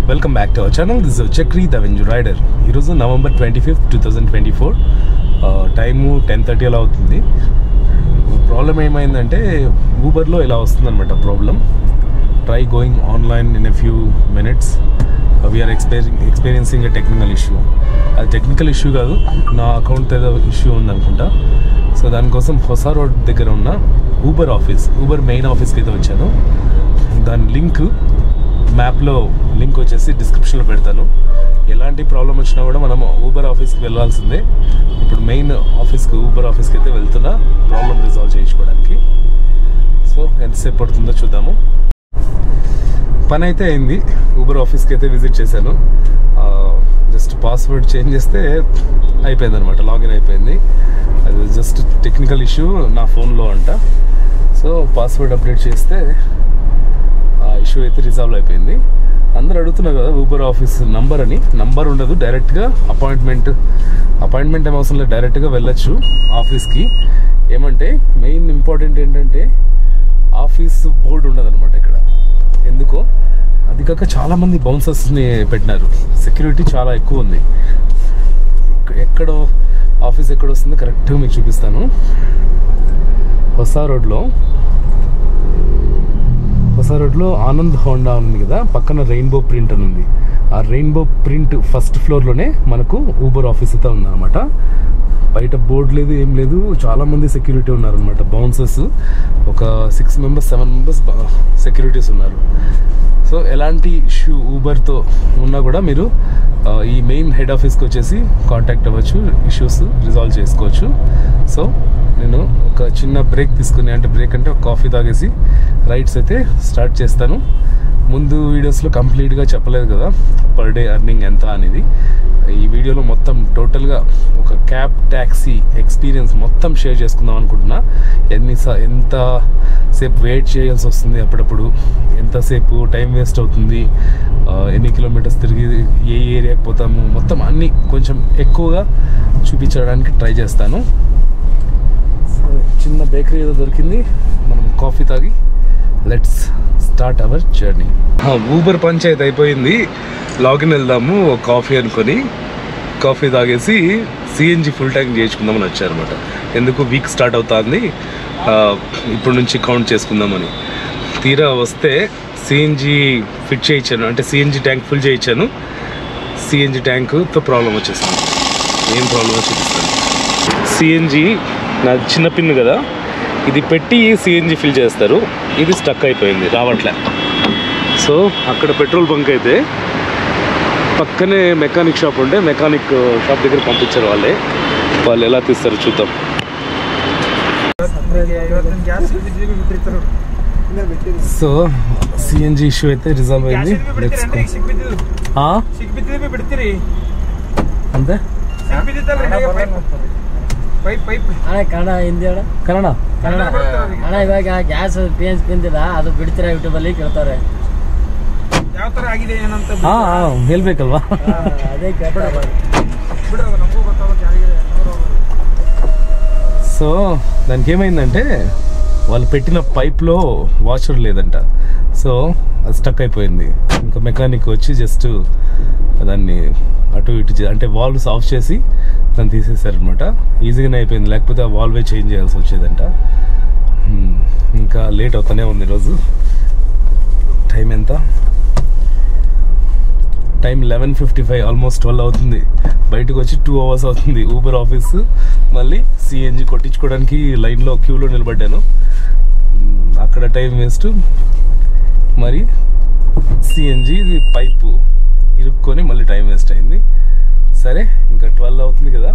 Welcome back to our channel. This is Chakri the వెంజు rider. ఈరోజు November 25th, 2024 time 10:30 అలా అవుతుంది. ప్రాబ్లం ఏమైందంటే ఊబర్లో ఇలా వస్తుందన్నమాట problem. Try going online in a few minutes. We're experiencing a technical issue. అది టెక్నికల్ ఇష్యూ కాదు, నా అకౌంట్ ఏదో ఇష్యూ ఉందనుకుంటా. సో దానికోసం హొస రోడ్ దగ్గర ఉన్న ఊబర్ మెయిన్ ఆఫీస్కి అయితే వచ్చాను. దాని లింక్ మ్యాప్లో లింక్ వచ్చేసి డిస్క్రిప్షన్లో పెడతాను. ఎలాంటి ప్రాబ్లం వచ్చినా కూడా మనం ఊబర్ ఆఫీస్కి వెళ్ళాల్సిందే. ఇప్పుడు మెయిన్ ఊబర్ ఆఫీస్కి అయితే వెళ్తున్నా ప్రాబ్లం రిజాల్వ్ చేయించుకోవడానికి. సో ఎంతసేపు పడుతుందో చూద్దాము. పని అయితే అయింది. ఊబర్ ఆఫీస్కి అయితే విజిట్ చేశాను. జస్ట్ పాస్వర్డ్ చేంజ్ చేస్తే అయిపోయింది అనమాట, లాగిన్ అయిపోయింది. అది జస్ట్ టెక్నికల్ ఇష్యూ నా ఫోన్లో అంట. సో పాస్వర్డ్ అప్డేట్ చేస్తే ఆ ఇష్యూ అయితే రిజాల్వ్ అయిపోయింది. అందరూ అడుగుతున్నారు కదా ఊబర్ ఆఫీస్ నంబర్ ఉండదు, డైరెక్ట్గా అపాయింట్మెంట్ ఏం అవసరం లేదు, డైరెక్ట్గా వెళ్ళొచ్చు ఆఫీస్కి. ఏమంటే మెయిన్ ఇంపార్టెంట్ ఏంటంటే ఆఫీస్ బోర్డు ఉండదు అనమాట ఇక్కడ. ఎందుకో అది కాక చాలామంది బౌన్సర్స్ని పెట్టినారు. సెక్యూరిటీ చాలా ఎక్కువ ఉంది. ఎక్కడో ఆఫీస్ ఎక్కడ వస్తుందో కరెక్ట్గా మీకు చూపిస్తాను. హొస రోడ్లో ఆనంద్ హోండా ఉంది కదా, పక్కన రెయిన్బో ప్రింట్ అని ఉంది. ఆ రెయిన్బో ప్రింట్ ఫస్ట్ ఫ్లోర్లోనే మనకు ఊబర్ ఆఫీస్ అయితే ఉందన్నమాట. బయట బోర్డు లేదు, ఏం లేదు, చాలామంది సెక్యూరిటీ ఉన్నారనమాట. బౌన్సర్స్ ఒక 6 members 7 members సెక్యూరిటీస్ ఉన్నారు. సో ఎలాంటి ఇష్యూ ఊబర్తో ఉన్నా కూడా మీరు ఈ మెయిన్ హెడ్ ఆఫీస్కి వచ్చేసి కాంటాక్ట్ అవ్వచ్చు, ఇష్యూస్ రిజాల్వ్ చేసుకోవచ్చు. సో నేను ఒక చిన్న బ్రేక్ తీసుకుని, బ్రేక్ అంటే ఒక కాఫీ తాగేసి రైడ్స్ అయితే స్టార్ట్ చేస్తాను. ముందు వీడియోస్లో కంప్లీట్గా చెప్పలేదు కదా పర్ డే ఎర్నింగ్ ఎంత అనేది. ఈ వీడియోలో మొత్తం టోటల్గా ఒక క్యాబ్ ట్యాక్సీ ఎక్స్పీరియన్స్ మొత్తం షేర్ చేసుకుందాం అనుకుంటున్నా. ఎంతసేపు వెయిట్ చేయాల్సి వస్తుంది, అప్పుడప్పుడు ఎంతసేపు టైం వేస్ట్ అవుతుంది, ఎన్ని కిలోమీటర్స్ తిరిగి ఏ ఏరియాకి పోతాము, మొత్తం అన్నీ కొంచెం ఎక్కువగా చూపించడానికి ట్రై చేస్తాను. చిన్న బేకరీ ఏదో దొరికింది, మనం కాఫీ తాగి let's start our journey. Uber పంచాయతీ అయిపోయింది, లాగిన్ వెళ్దాము కాఫీ అనుకొని. కాఫీ తాగేసి సిఎన్జి ఫుల్ ట్యాంక్ చేయించుకుందామని వచ్చారనమాట. ఎందుకు వీక్ స్టార్ట్ అవుతుంది, ఇప్పటి నుంచి కౌంట్ చేసుకుందామని. తీరా వస్తే సిఎన్జి ఫిట్ చేయించాను, సిఎన్జి ట్యాంక్ ఫుల్ చేయించాను. సిఎన్జి ట్యాంకుతో ప్రాబ్లం వచ్చేసింది. ఏం ప్రాబ్లం చూపిస్తాను. సిఎన్జి నా చిన్న పిన్ కదా, ఇది పెట్టి సిఎన్జి ఫిల్ చేస్తారు. ఇది స్టక్ అయిపోయింది, రావట్లే. సో అక్కడ పెట్రోల్ బంక్ అయితే పక్కనే మెకానిక్ షాప్ ఉంటే మెకానిక్ షాప్ దగ్గర పంపించారు వాళ్ళు ఎలా తీస్తారు చూద్దాం. సో సిఎన్జి ఇష్యూ అయితే రిజాల్వ్ అయింది. అంతే ಕನ್ನಡ ಹಿಂದಿ ಕನ್ನಡ ಕನ್ನಡ ಅಣ್ಣ ಇವಾಗ ಗ್ಯಾಸ್ ಪೇಂಜ್ ಬಂದಿಲ್ಲ, ಅದು ಬಿಡ್ತೀರಾ ಯೂಟ್ಯೂಬಲ್ಲಿ ಕೇಳ್ತಾರೆ. ಯಾವ ತರ ಆಗಿದೆ ಏನಂತ ಹೇಳ್ಬೇಕಲ್ವಾ, ಅದೇ సో దానికి ఏమైందంటే వాళ్ళు పెట్టిన పైప్లో వాషర్ లేదంట. సో అది స్టక్ అయిపోయింది. ఇంకా మెకానిక్ వచ్చి జస్ట్ దాన్ని అటు ఇటు వాల్వ్స్ ఆఫ్ చేసి దాన్ని తీసేసారనమాట. ఈజీగానే అయిపోయింది, లేకపోతే ఆ వాల్వే చేంజ్ చేయాల్సి వచ్చేదంట. ఇంకా లేట్ అవుతూనే ఉంది ఈరోజు. టైం ఎంత? టైం 11:55, ఆల్మోస్ట్ 12 అవుతుంది. బయటకు వచ్చి 2 hours అవుతుంది. ఊబర్ ఆఫీస్ మళ్ళీ సిఎన్జి కొట్టించుకోవడానికి లైన్లో క్యూలో నిలబడ్డాను. అక్కడ టైం వేస్ట్, మరి సిఎన్జి పైపు ఇరుక్కొని మళ్ళీ టైం వేస్ట్ అయింది. సరే, ఇంకా 12 అవుతుంది కదా,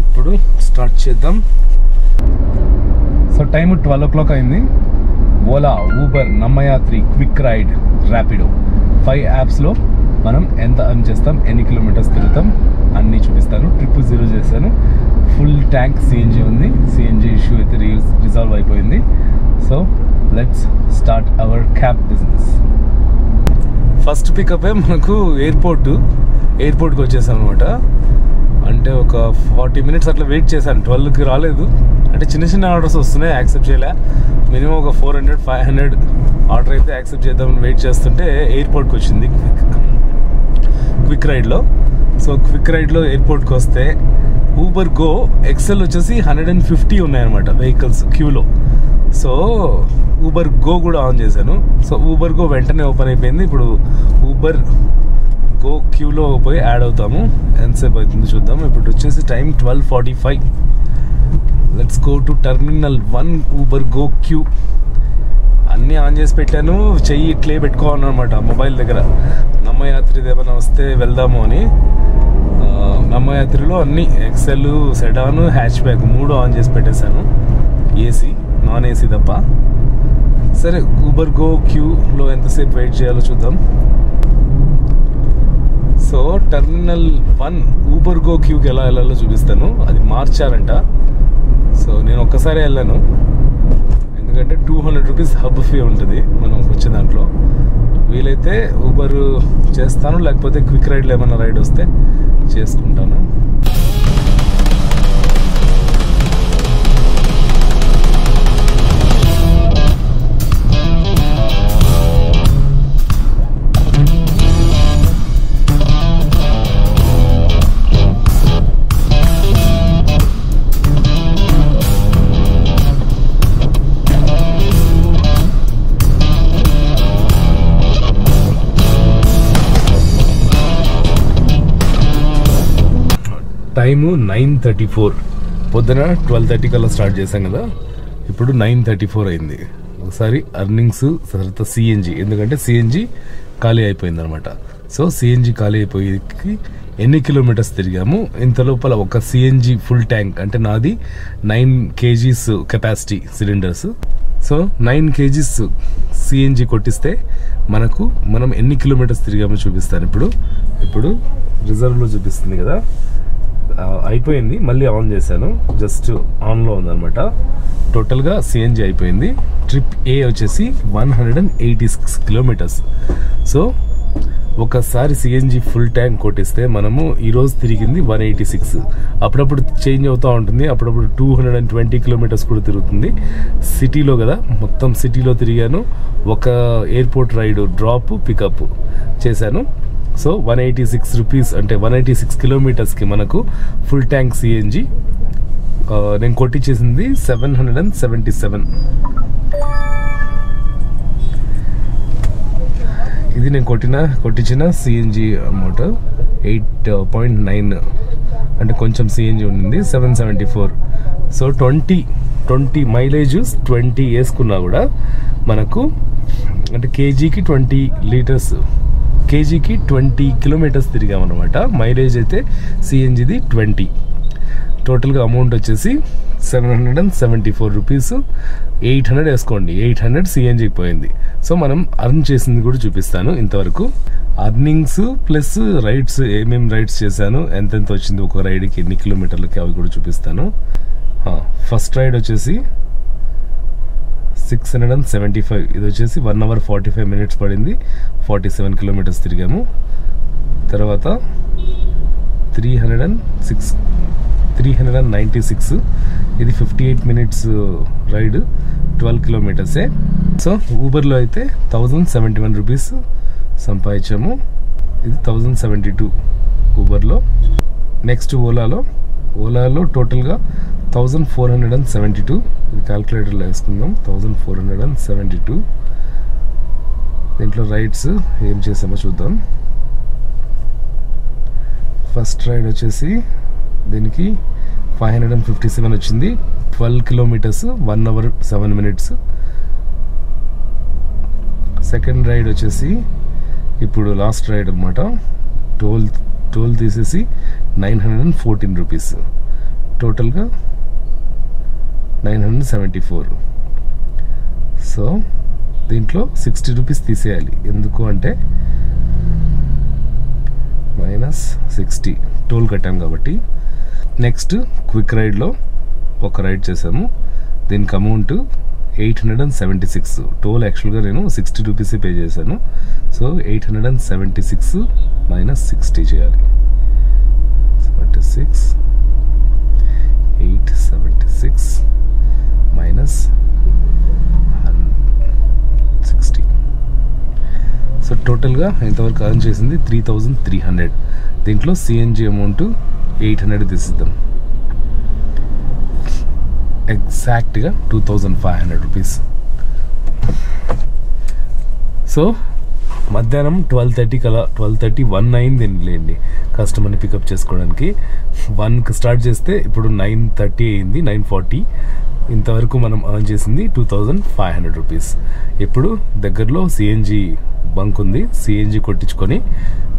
ఇప్పుడు స్టార్ట్ చేద్దాం. సో టైం 12 o'clock అయింది. Ola, Uber, Namma Yatri, quick ride, Rapido 5 యాప్స్లో మనం ఎంత అర్న్ చేస్తాం, ఎన్ని కిలోమీటర్స్ తిరుగుతాం అన్నీ చూపిస్తాను. 0 చేశాను. ఫుల్ ట్యాంక్ సిఎన్జి ఉంది. సిఎన్జి ఇష్యూ అయితే రిజాల్వ్ అయిపోయింది. So let's start our cab business. First pickup మనకు ఎయిర్పోర్ట్కి వచ్చేసాం అనమాట. ఒక 40 minutes అట్లా వెయిట్ చేశాను. 12కి రాలేదు. చిన్న ఆర్డర్స్ వస్తున్నాయి, యాక్సెప్ట్ చేయలే. మినిమం ఒక 400-500 ఆర్డర్ అయితే యాక్సెప్ట్ చేద్దామని వెయిట్ చేస్తుంటే ఎయిర్పోర్ట్కి వచ్చింది క్విక్ రైడ్లో. సో క్విక్ రైడ్లో ఎయిర్పోర్ట్కి వస్తే ఊబర్ గో ఎక్సెల్ వచ్చేసి 150 ఉన్నాయన్నమాట వెహికల్స్ క్యూలో. సో ఊబర్ గో కూడా ఆన్ చేశాను. సో ఊబర్ గో వెంటనే ఓపెన్ అయిపోయింది. ఇప్పుడు ఊబర్ గో క్యూలో పోయి యాడ్ అవుతాము. ఎంతసేపు అవుతుంది చూద్దాం. ఇప్పుడు వచ్చేసి time 12:45. Let's go to terminal 1 Uber go queue. అన్నీ ఆన్ చేసి పెట్టాను. చెయ్యి ఇట్లే పెట్టుకోవాలన్నమాట మొబైల్ దగ్గర. నమ్మయాత్రిది ఏమైనా వస్తే వెళ్దాము అని. నమ్మయాత్రిలో అన్ని XL, sedan, hatchback 3 on చేసి పెట్టేశాను. ఏసీ, నాన్ ఏసీ తప్ప. సరే ఊబర్ గో క్యూలో ఎంతసేపు వెయిట్ చేయాలో చూద్దాం. సో టర్మినల్ 1 ఊబర్ గో క్యూకి ఎలా వెళ్ళాలో చూపిస్తాను. అది మార్చారంట. సో నేను ఒక్కసారి వెళ్ళాను, ఎందుకంటే 200 రూపీస్ హబ్ ఫీ ఉంటుంది మనం వచ్చే దాంట్లో. వీలైతే ఊబర్ చేస్తాను, లేకపోతే క్విక్ రైడ్లో ఏమైనా రైడ్ వస్తే చేసుకుంటాను. టైము 9:34. పొద్దున 12:30 కల్లా స్టార్ట్ చేశాం కదా, ఇప్పుడు 9:34 అయింది. ఒకసారి అర్నింగ్స్, తర్వాత సిఎన్జి, ఎందుకంటే సిఎన్జి ఖాళీ అయిపోయింది అనమాట. సో సిఎన్జి ఖాళీ అయిపోయేకి ఎన్ని కిలోమీటర్స్ తిరిగాము. ఇంత లోపల ఒక సిఎన్జి ఫుల్ ట్యాంక్, అంటే నాది 9 kgs capacity cylinders. So 9 kgs CNG కొట్టిస్తే మనం ఎన్ని కిలోమీటర్స్ తిరిగామో చూపిస్తాను. ఇప్పుడు రిజర్వ్లో చూపిస్తుంది కదా, అయిపోయింది. మళ్ళీ ఆన్ చేశాను, జస్ట్ ఆన్లో ఉందన్నమాట. టోటల్గా సిఎన్జి అయిపోయింది. ట్రిప్ ఏ వచ్చేసి 186 కిలోమీటర్స్. సో ఒకసారి సిఎన్జి ఫుల్ ట్యాంక్ కొట్టిస్తే మనము ఈరోజు తిరిగింది 186. అప్పుడప్పుడు చేంజ్ అవుతూ ఉంటుంది, అప్పుడప్పుడు 220 కిలోమీటర్స్ కూడా తిరుగుతుంది. సిటీలో కదా, మొత్తం సిటీలో తిరిగాను. ఒక ఎయిర్పోర్ట్ రైడ్, డ్రాప్, పికప్ చేశాను. సో 186 రూపీస్, అంటే 186 కిలోమీటర్స్కి మనకు ఫుల్ ట్యాంక్ సిఎన్జి. నేను కొట్టించేసింది 777. ఇది నేను కొట్టించిన సిఎన్జి అమౌంట్ 8.9, అంటే కొంచెం సిఎన్జి ఉండింది 774. సో 20 మైలేజ్ 20 వేసుకున్నా కూడా మనకు, అంటే కేజీకి 20 లీటర్స్, కేజీకి 20 కిలోమీటర్స్ తిరిగామన్నమాట. మైలేజ్ అయితే సిఎన్జిది 20. టోటల్గా అమౌంట్ వచ్చేసి 774 రూపీస్. 800 వేసుకోండి, 800 సిఎన్జికి పోయింది. సో మనం అర్న్ చేసింది కూడా చూపిస్తాను. ఇంతవరకు అర్నింగ్స్ ప్లస్ రైడ్స్, ఏమేమి రైడ్స్ చేశాను, ఎంతెంత వచ్చింది ఒక రైడ్కి, ఎన్ని కిలోమీటర్లకి, అవి కూడా చూపిస్తాను. ఫస్ట్ రైడ్ వచ్చేసి 675. ఇది వచ్చేసి 1 hour 45 minutes పడింది. 47 కిలోమీటర్స్ తిరిగాము. తర్వాత 396. ఇది 58 minutes రైడ్, 12 కిలోమీటర్సే. సో ఊబర్లో అయితే 1071 రూపీస్ సంపాదించాము. ఇది 1072 ఊబర్లో. నెక్స్ట్ ఓలాలో టోటల్గా 1472. ఇది క్యాల్కులేటర్లో వేసుకుందాం. 1472. దీంట్లో రైడ్స్ ఏం చేసామో చూద్దాం. ఫస్ట్ రైడ్ వచ్చేసి దీనికి 557 వచ్చింది. 12 kilometres, 1 hour 7 minutes. Second ride వచ్చేసి ఇప్పుడు లాస్ట్ రైడ్ అనమాట. టోల్ తీసేసి 914 రూపీస్. టోటల్గా 974. సో దీంట్లో 60 రూపీస్ తీసేయాలి. ఎందుకు అంటే -60 టోల్ కట్టాం కాబట్టి. నెక్స్ట్ క్విక్ రైడ్లో ఒక రైడ్ చేసాము. దీనికి అమౌంట్ 876. టోల్ యాక్చువల్గా నేను 60 రూపీస్ పే చేశాను. సో 876 - 60 చేయాలి. 76, 876 - 60. సో టోటల్గా ఇంతవరకు అర్న్ చేసింది 3300. దీంట్లో సిఎన్జి అమౌంట్ 800 తీసిద్దాం. ఎగ్జాక్ట్గా 2500 రూపీస్. సో మధ్యాహ్నం 12:30 కలా 12:31 అయింది లేండి కస్టమర్ని పికప్ చేసుకోవడానికి. 1కి స్టార్ట్ చేస్తే ఇప్పుడు 9:30 అయింది, 9:40. ఇంతవరకు మనం అర్న్ చేసింది 2500 రూపీస్. ఇప్పుడు దగ్గరలో సిఎన్జి బంక్ ఉంది, సిఎన్జి కొట్టించుకొని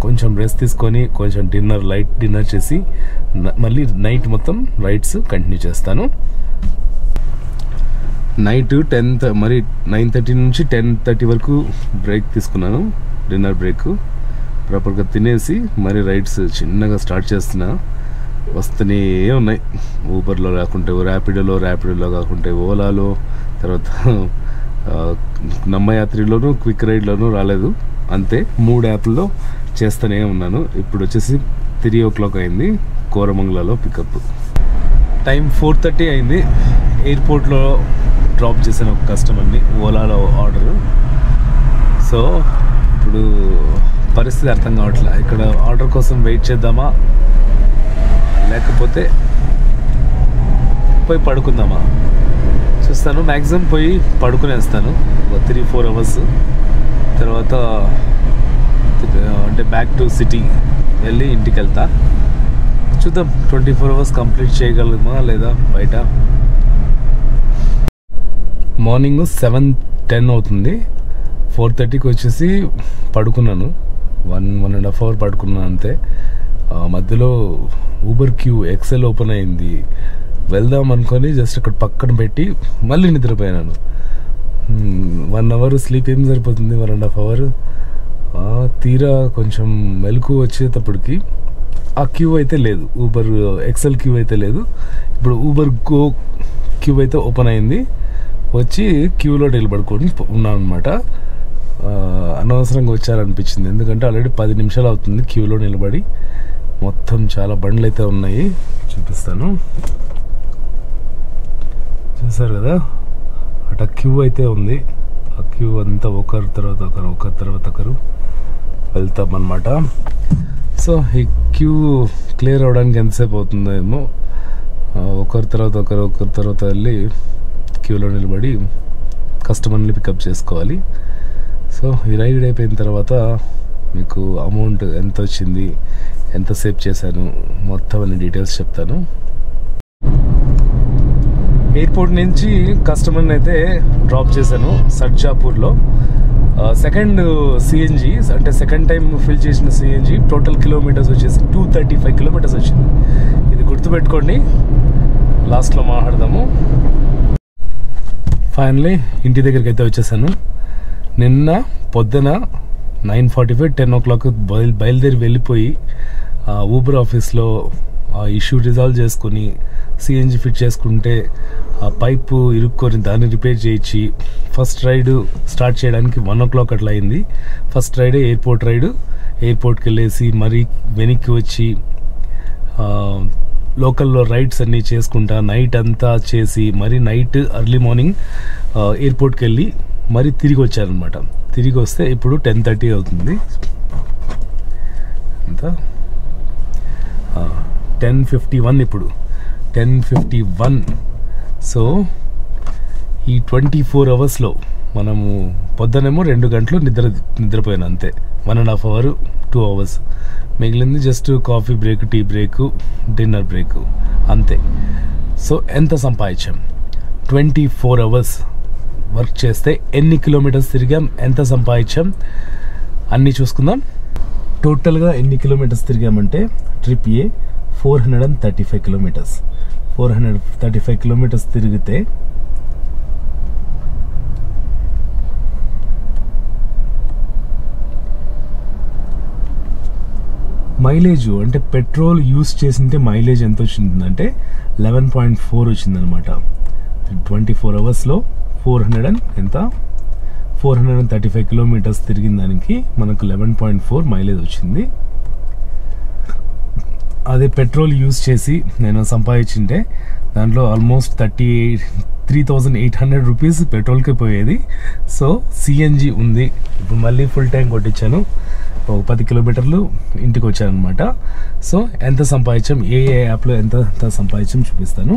కొంచెం రెస్ట్ తీసుకొని కొంచెం లైట్ డిన్నర్ చేసి మళ్ళీ నైట్ మొత్తం రైడ్స్ కంటిన్యూ చేస్తాను. నైట్ 10 మరి 9:30 నుంచి 10:30 వరకు బ్రేక్ తీసుకున్నాను, డిన్నర్ బ్రేక్. ప్రాపర్గా తినేసి మరి రైడ్స్ చిన్నగా స్టార్ట్ చేస్తున్నా. వస్తూనే ఉన్నాయి. ఊబర్లో కాకుంటే ర్యాపిడోలో కాకుంటే ఓలాలో, తర్వాత నమ్మయాత్రిలోను క్విక్ రైడ్లోనూ రాలేదు. అంతే 3 యాప్ల్లో చేస్తూనే ఉన్నాను. ఇప్పుడు వచ్చేసి 3 o'clock అయింది. కోరమంగళలో పికప్. టైం 4:30 అయింది. ఎయిర్పోర్ట్లో డ్రాప్ చేశాను ఒక కస్టమర్ని, ఓలాలో ఆర్డర్. సో ఇప్పుడు పరిస్థితి అర్థం కావట్లే. ఇక్కడ ఆర్డర్ కోసం వెయిట్ చేద్దామా లేకపోతే పోయి పడుకుందామా చూస్తాను. మ్యాక్సిమం పోయి పడుకునేస్తాను 3-4 hours. తర్వాత అంటే బ్యాక్ టు సిటీ వెళ్ళి ఇంటికి వెళ్తా. చూద్దాం 24 hours కంప్లీట్ చేయగలమా లేదా బయట. మార్నింగ్ 7:10 అవుతుంది. 4:30కి వచ్చేసి పడుకున్నాను. 1.5 hour పడుకున్నాను అంతే. మధ్యలో ఊబర్ క్యూ ఎక్సెల్ ఓపెన్ అయింది. వెళ్దాం అనుకొని జస్ట్ అక్కడ పక్కన పెట్టి మళ్ళీ నిద్రపోయాను. 1 hour స్లీప్ ఏం సరిపోతుంది, 1.5 hour. తీరా కొంచెం మెలకు వచ్చేటప్పటికి ఆ క్యూ అయితే లేదు, ఊబర్ ఎక్సెల్ క్యూ అయితే లేదు. ఇప్పుడు ఊబర్ గో క్యూ అయితే ఓపెన్ అయింది. వచ్చి క్యూలో నిలబడుకొని ఉన్నాను అనమాట. అనవసరంగా వచ్చారనిపించింది, ఎందుకంటే ఆల్రెడీ 10 నిమిషాలు అవుతుంది క్యూలో నిలబడి. మొత్తం చాలా బండ్లు అయితే ఉన్నాయి, చూపిస్తాను. చూసారు కదా, అట క్యూ అయితే ఉంది. ఆ క్యూ అంతా ఒకరి తర్వాత ఒకరు వెళ్తామన్నమాట. సో ఈ క్యూ క్లియర్ అవ్వడానికి ఎంతసేపు అవుతుందో ఏమో. ఒకరి తర్వాత వెళ్ళి క్యూలో నిలబడి కస్టమర్ని పికప్ చేసుకోవాలి. సో ఈ రైడ్ అయిపోయిన తర్వాత మీకు అమౌంట్ ఎంత వచ్చింది, ఎంత సేవ్ చేశాను, మొత్తం అన్ని డీటెయిల్స్ చెప్తాను. ఎయిర్పోర్ట్ నుంచి కస్టమర్ని అయితే డ్రాప్ చేశాను సర్జాపూర్లో. సెకండ్ సిఎన్జి అంటే సెకండ్ టైం ఫిల్ చేసిన సిఎన్జి టోటల్ కిలోమీటర్స్ వచ్చేసి 235 kilometers వచ్చింది. ఇది గుర్తుపెట్టుకోండి, లాస్ట్లో మాట్లాడదాము. ఫైనలీ ఇంటి దగ్గరికి అయితే వచ్చేసాను. నిన్న పొద్దున 9:45 10 o'clock బయలుదేరి వెళ్ళిపోయి ఊబర్ ఆఫీస్లో ఆ ఇష్యూ రిజాల్వ్ చేసుకొని సిఎన్జి ఫిట్ చేసుకుంటే ఆ పైపు ఇరుక్కొని దాన్ని రిపేర్ చేయించి ఫస్ట్ రైడ్ స్టార్ట్ చేయడానికి 1 o'clock అట్లా అయింది. First ride airport ride. ఎయిర్పోర్ట్కి వెళ్ళేసి మరీ వెనక్కి వచ్చి లోకల్లో రైడ్స్ అన్నీ చేసుకుంటా నైట్ అంతా చేసి మరి నైట్ ఎర్లీ మార్నింగ్ ఎయిర్పోర్ట్కి వెళ్ళి మరి తిరిగి వచ్చారనమాట. తిరిగి వస్తే ఇప్పుడు 10:30 అవుతుంది. ఎంత 10:51 ఇప్పుడు 10:51. సో ఈ 24 hours మనము పొద్దునేమో 2 గంటలు నిద్రపోయాను అంతే. 1.5 hour 2 hours మిగిలింది just coffee break, tea break, dinner break అంతే. సో ఎంత సంపాదించాం? 24 hours వర్క్ చేస్తే ఎన్ని కిలోమీటర్స్ తిరిగాం, ఎంత సంపాదించాం అన్నీ చూసుకుందాం. టోటల్గా ఎన్ని కిలోమీటర్స్ తిరిగామంటే ట్రిప్ ఏ 435 kilometers. 435 kilometers తిరిగితే మైలేజ్ అంటే పెట్రోల్ యూస్ చేసింటే మైలేజ్ ఎంత వచ్చిందంటే 11.4 వచ్చిందనమాట. 24 hours 435 kilometers తిరిగిన దానికి మనకు 11.4 మైలేజ్ వచ్చింది. అదే పెట్రోల్ యూజ్ చేసి నేను సంపాదించింటే దాంట్లో ఆల్మోస్ట్ 3,800 రూపీస్ పెట్రోల్కే పోయేది. సో సిఎన్జి ఉంది. ఇప్పుడు మళ్ళీ ఫుల్ ట్యాంక్ కొట్టించాను. ఒక 10 కిలోమీటర్లు ఇంటికి వచ్చాను అనమాట. సో ఎంత సంపాదించాం, ఏ యాప్లో ఎంత సంపాదించాం చూపిస్తాను.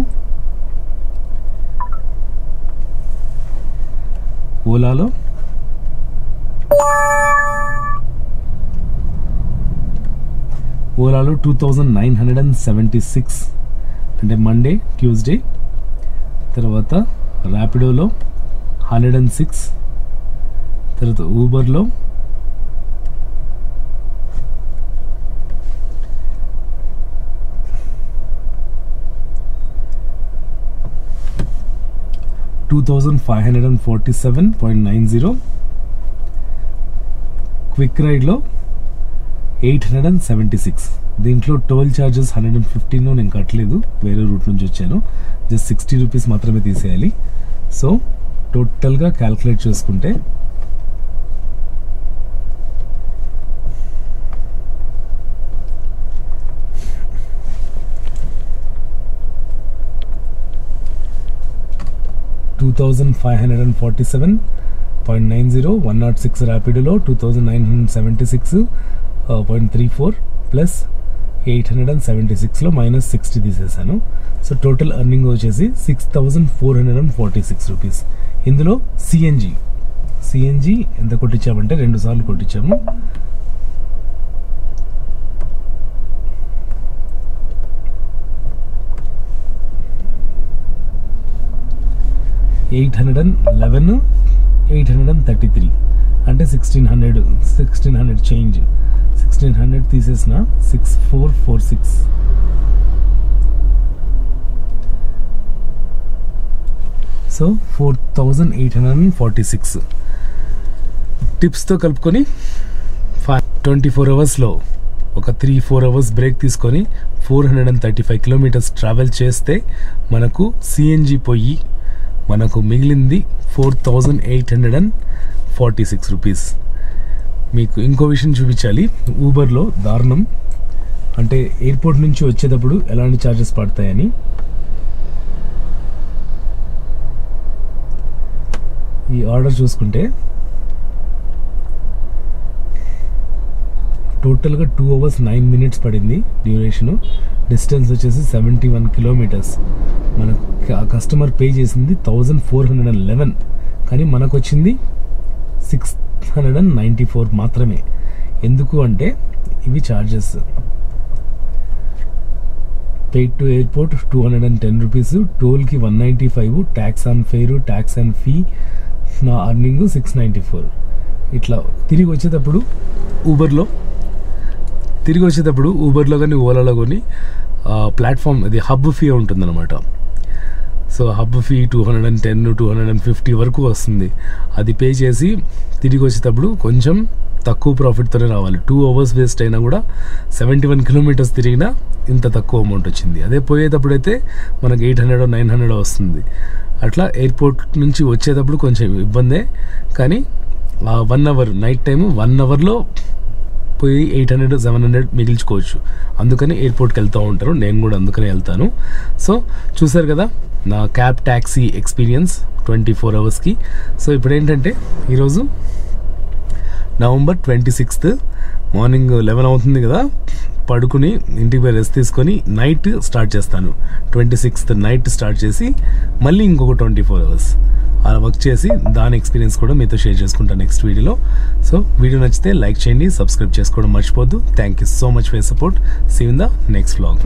ఓలాలో ఓలాలో 2976 అంటే మండే ట్యూస్డే. తర్వాత ర్యాపిడోలో 106. తర్వాత ఊబర్లో 2547.90. క్విక్ రైడ్లో 876. దీంట్లో టోల్ ఛార్జెస్ 115 నేను కట్టలేదు, వేరే రూట్ నుంచి వచ్చాను. జస్ట్ 60 రూపీస్ మాత్రమే తీసేయాలి. సో టోటల్గా క్యాల్కులేట్ చేసుకుంటే $2,547.90. 106 ర్యాపిడోలో 2,976.34 ప్లస్ 876లో మైనస్ 60 తీసేసాను. సో టోటల్ ఎర్నింగ్ వచ్చేసి 6,446 రూపీస్. ఇందులో సిఎన్జి ఎంత కొట్టించామంటే 2 సార్లు కొట్టించాము. $811, $833 అంటే 1600 చేంజ్. 1600 తీసేసిన 6446. సో 4,846 టిప్స్తో కలుపుకొని 24 అవర్స్లో ఒక 3-4 అవర్స్ బ్రేక్ తీసుకొని 435 కిలోమీటర్స్ ట్రావెల్ చేస్తే మనకు సిఎన్జి పోయి మనకు మిగిలింది 4,846 రూపీస్. మీకు ఇంకో విషయం చూపించాలి. ఊబర్లో దారుణం అంటే ఎయిర్పోర్ట్ నుంచి వచ్చేటప్పుడు ఎలాంటి ఛార్జెస్ పడతాయని. ఈ ఆర్డర్ చూసుకుంటే టోటల్గా 2 hours 9 minutes పడింది డ్యూరేషను. డిస్టెన్స్ వచ్చేసి 71 కిలోమీటర్స్. మన కస్టమర్ పే చేసింది 1,411, కానీ మనకు వచ్చింది 694 మాత్రమే. ఎందుకు అంటే ఇవి charges. Paid to airport 210 rupees, టోల్కి 195, tax on fare, tax and fee, నా అర్నింగ్ 694. ఇట్లా తిరిగి వచ్చేటప్పుడు ఊబర్లో కానీ ఓలాలో కానీ ప్లాట్ఫామ్ అది హబ్ ఫీ ఉంటుందన్నమాట. సో హబ్ ఫీ 210, 250 వరకు వస్తుంది. అది పే చేసి తిరిగి వచ్చేటప్పుడు కొంచెం తక్కువ ప్రాఫిట్తోనే రావాలి. 2 hours వేస్ట్ అయినా కూడా 71 కిలోమీటర్స్ తిరిగినా ఇంత తక్కువ అమౌంట్ వచ్చింది. అదే పోయేటప్పుడు అయితే మనకు 800, 900 వస్తుంది. అట్లా ఎయిర్పోర్ట్ నుంచి వచ్చేటప్పుడు కొంచెం ఇబ్బందే, కానీ 1 hour నైట్ టైము 1 hourలో పోయి 800, 700 మిగిల్చుకోవచ్చు. అందుకని ఎయిర్పోర్ట్కి వెళ్తూ ఉంటారు, నేను కూడా అందుకనే వెళ్తాను. సో చూసారు కదా నా క్యాబ్ ట్యాక్సీ ఎక్స్పీరియన్స్ 24 అవర్స్కి. సో ఇప్పుడు ఏంటంటే ఈరోజు November 26th మార్నింగ్ 11 అవుతుంది కదా, పడుకుని ఇంటికి పోయి రెస్ట్ తీసుకొని నైట్ స్టార్ట్ చేస్తాను. 26th నైట్ స్టార్ట్ చేసి మళ్ళీ ఇంకొక 24 hours అలా వర్క్ చేసి దాని ఎక్స్పీరియన్స్ కూడా మీతో షేర్ చేసుకుంటాను నెక్స్ట్ వీడియోలో. సో వీడియో నచ్చితే లైక్ చేయండి, సబ్స్క్రైబ్ చేసుకోవడం మర్చిపోద్దు. Thank you so much for support. See you in the next vlog.